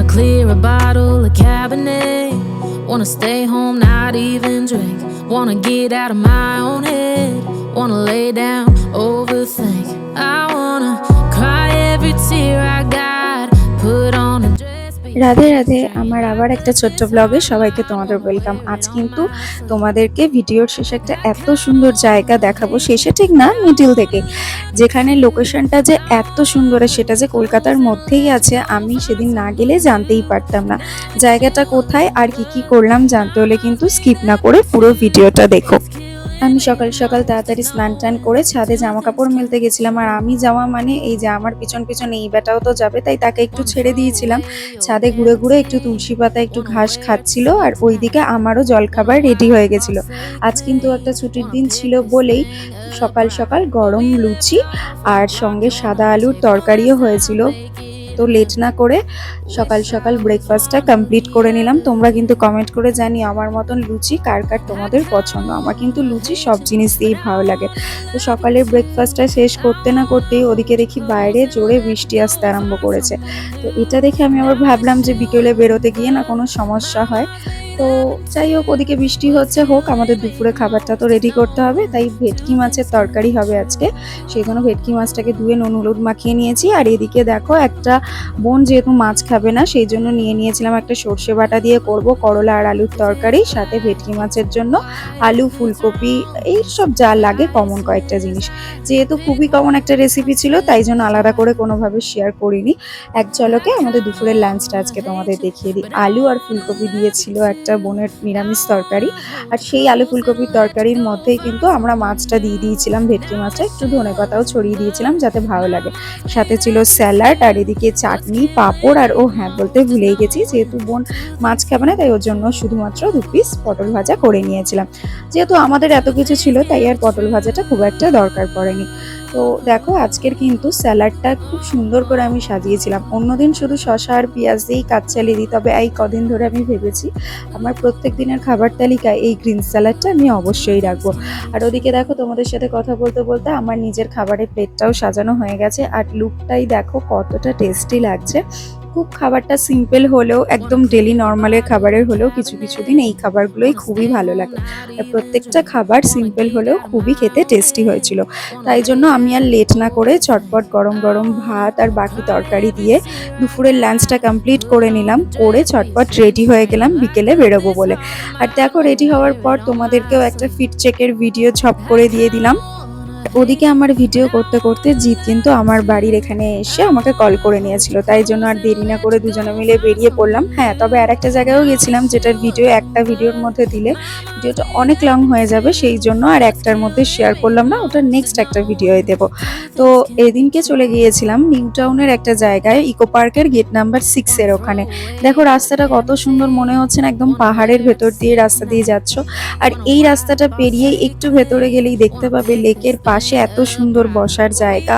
clear a bottle of Cabernet. Wanna stay home, not even drink. Wanna get out of my own head. Wanna lay down, overthink. I wanna cry every tear I got. Put on a dress. Radhe Radhe, আমার আবার একটা ছোট্ট ব্লগে সবাইকে তোমাদের welcome. আজ কিন্তু তোমাদেরকে ভিডিওর শেষে একটা এত সুন্দর জায়গা দেখাবো, শেষে ঠিক না, মিডিল থেকে, যেখানে লোকেশনটা যে এত সুন্দর সেটা যে কলকাতার মধ্যেই আছে, আমি সেদিন না গেলে জানতেই পারতাম না। জায়গাটা কোথায় আর কি করলাম জানতে হলে কিন্তু স্কিপ না করে পুরো ভিডিওটা দেখো। আমি সকাল সকাল তাড়াতাড়ি স্নান টান করে ছাদে জামা কাপড় মেলতে গেছিলাম। আর আমি যাওয়া মানে এই যে আমার পিছন পিছন এই বেটাও তো যাবে, তাই তাকে একটু ছেড়ে দিয়েছিলাম। ছাদে ঘুরে ঘুরে একটু তুলসী পাতা একটু ঘাস খাচ্ছিল, আর ওইদিকে আমারও জলখাবার রেডি হয়ে গেছিল। আজ কিন্তু একটা ছুটির দিন ছিল বলেই সকাল সকাল গরম লুচি আর সঙ্গে সাদা আলুর তরকারিও হয়েছিল। তো লেট না করে সকাল সকাল ব্রেকফাস্টটা কমপ্লিট করে নিলাম। তোমরা কিন্তু কমেন্ট করে জানিও আমার মতন লুচি কার কার তোমাদের পছন্দ। আমার কিন্তু লুচি সব জিনিস দিয়েই ভালো লাগে। তো সকালের ব্রেকফাস্টটা শেষ করতে না করতেই ওদিকে দেখি বাইরে জোরে বৃষ্টি আসতে আরম্ভ করেছে। তো এটা দেখে আমি আবার ভাবলাম যে বিকেলে বেরোতে গিয়ে না কোনো সমস্যা হয়। তো যাই হোক, ওদিকে বৃষ্টি হচ্ছে, হোক, আমাদের দুপুরে খাবারটা তো রেডি করতে হবে। তাই ভেটকি মাছের তরকারি হবে আজকে। সেই জন্য ভেটকি মাছটাকে ধুয়ে নুন হলুদ মাখিয়ে নিয়েছি। আর এদিকে দেখো, একটা বোন যেহেতু মাছ খাবে না, সেই জন্য নিয়েছিলাম একটা সর্ষে বাটা দিয়ে করব করলা আর আলুর তরকারি, সাথে ভেটকি মাছের জন্য আলু ফুলকপি এই সব যা লাগে কমন কয়েকটা জিনিস। যেহেতু খুবই কমন একটা রেসিপি ছিল, তাই জন্য আলাদা করে কোনোভাবে শেয়ার করিনি। এক ঝলকে আমাদের দুপুরের লাঞ্চটা আজকে তোমাদের দেখিয়ে দিই। আলু আর ফুলকপি দিয়েছিল একটা বোনের নিরামিষ তরকারি, আর সেই আলু ফুলকপির তরকারির মধ্যেই কিন্তু আমরা মাছটা দিয়ে দিয়েছিলাম, ভেটকি মাছটা একটু ধনেপাতাও ছড়িয়ে দিয়েছিলাম যাতে ভালো লাগে। সাথে ছিল স্যালাড, আর এদিকে চাটনি, পাঁপড়, আর হ্যাঁ, বলতে ভুলেই গেছি, যেহেতু বোন মাছ খাবে না তাই ওর জন্য শুধুমাত্র 2 পিস পটল ভাজা করে নিয়েছিলাম। যেহেতু আমাদের এত কিছু ছিল তাই আর পটল ভাজাটা খুব একটা দরকার পড়েনি। তো দেখো, আজকের কিন্তু স্যালাডটা খুব সুন্দর করে আমি সাজিয়েছিলাম। অন্যদিন শুধু শসা আর পেঁয়াজ দিয়েই কাজ চালিয়ে দিই, তবে এই কদিন ধরে আমি ভেবেছি আমার প্রত্যেক দিনের খাবার তালিকায় এই গ্রিন স্যালাডটা আমি অবশ্যই রাখবো। আর ওদিকে দেখো, তোমাদের সাথে কথা বলতে বলতে আমার নিজের খাবারের প্লেটটাও সাজানো হয়ে গেছে। আর লুকটাই দেখো কতটা টেস্টি লাগছে। খুব খাবারটা সিম্পল হলেও, একদম ডেলি নর্মালের খাবারের হলেও কিছু দিন এই খাবারগুলোই খুবই ভালো লাগে। আর প্রত্যেকটা খাবার সিম্পল হলেও খুবই খেতে টেস্টি হয়েছিল। তাই জন্য আমি আর লেট না করে ঝটপট গরম গরম ভাত আর বাকি তরকারি দিয়ে দুপুরের লাঞ্চটা কমপ্লিট করে নিলাম, করে ঝটপট রেডি হয়ে গেলাম বিকেলে বেরোবো বলে। আর দেখো, রেডি হওয়ার পর তোমাদেরকেও একটা ফিট চেকের ভিডিও ঝপ করে দিয়ে দিলাম। ওদিকে আমার ভিডিও করতে করতে জিৎ কিন্তু আমার বাড়ির এখানে এসে আমাকে কল করে নিয়েছিল, তাই জন্য আর দেরি না করে দুজনে মিলে বেরিয়ে পড়লাম। হ্যাঁ, তবে আর একটা জায়গায়ও গেছিলাম, যেটার ভিডিও একটা ভিডিওর মধ্যে দিলে ভিডিওটা অনেক লং হয়ে যাবে, সেই জন্য আর একটার মধ্যে শেয়ার করলাম না, ওটা নেক্সট একটা ভিডিওয়ে দেবো। তো এদিনকে চলে গিয়েছিলাম নিউ টাউনের একটা জায়গায়, ইকো পার্কের গেট নাম্বার 6 ওখানে। দেখো রাস্তাটা কত সুন্দর মনে হচ্ছে না, একদম পাহাড়ের ভেতর দিয়ে রাস্তা দিয়ে যাচ্ছ। আর এই রাস্তাটা পেরিয়ে একটু ভেতরে গেলেই দেখতে পাবে লেকের পাশে এত সুন্দর বসার জায়গা।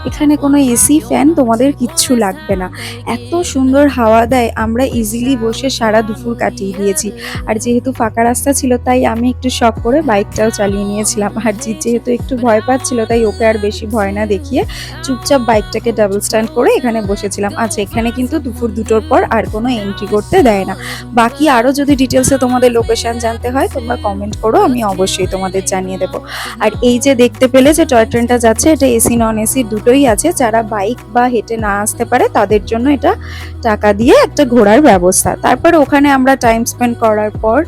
এখানে কোনো এসি ফ্যান তোমাদের কিচ্ছু লাগবে না, এত সুন্দর হাওয়া দেয়। আমরা ইজিলি বসে সারা দুপুর কাটিয়ে দিয়েছি। আর যেহেতু ফাঁকা রাস্তা ছিল তাই আমি একটু শখ করে বাইকটাও চালিয়ে নিয়েছিলাম। আর যেহেতু একটু ভয় পাচ্ছিল তাই ওকে আর বেশি ভয় না দেখিয়ে চুপচাপ বাইকটাকে ডাবল স্ট্যান্ড করে এখানে বসেছিলাম। আচ্ছা, এখানে কিন্তু দুপুর 2টোর পর আর কোনো এন্ট্রি করতে দেয় না। বাকি আরও যদি ডিটেলসে তোমাদের লোকেশন জানতে হয় তোমরা কমেন্ট করো, আমি অবশ্যই তোমাদের জানিয়ে দেবো। আর এই যে দেখতে পেলে যে টয় ট্রেনটা যাচ্ছে, এটা এসি নন এসি দুটোই আছে। যারা বাইক বা হেঁটে না আসতে পারে তাদের জন্য এটা টাকা দিয়ে একটা ঘোরার ব্যবস্থা। তারপর ওখানে আমরা টাইম স্পেন্ড করার পর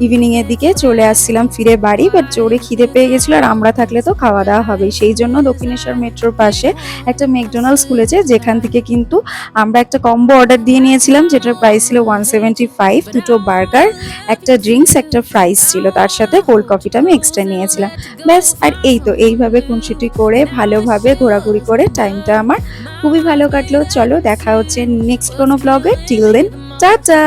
ইভিনিংয়ের দিকে চলে আসছিলাম ফিরে বাড়ি। বাট জোরে খিদে পেয়ে গেছিলো, আর আমরা থাকলে তো খাওয়া দাওয়া হবেই, সেই জন্য দক্ষিণেশ্বর মেট্রোর পাশে একটা ম্যাকডোনাল্ডস খুলেছে, যেখান থেকে কিন্তু আমরা একটা কম্বো অর্ডার দিয়ে নিয়েছিলাম, যেটার প্রাইস ছিল 175। 2টো বার্গার, একটা ড্রিঙ্কস, একটা ফ্রাইস ছিল, তার সাথে কোল্ড কফিটা আমি এক্সট্রা নিয়েছিলাম। ব্যাস, আর এই তো এইভাবে খুনসুটি করে ভালোভাবে ঘোরাঘুরি করে টাইমটা আমার খুবই ভালো কাটলো। চলো দেখা হচ্ছে নেক্সট কোনো ব্লগে। Till then, tata.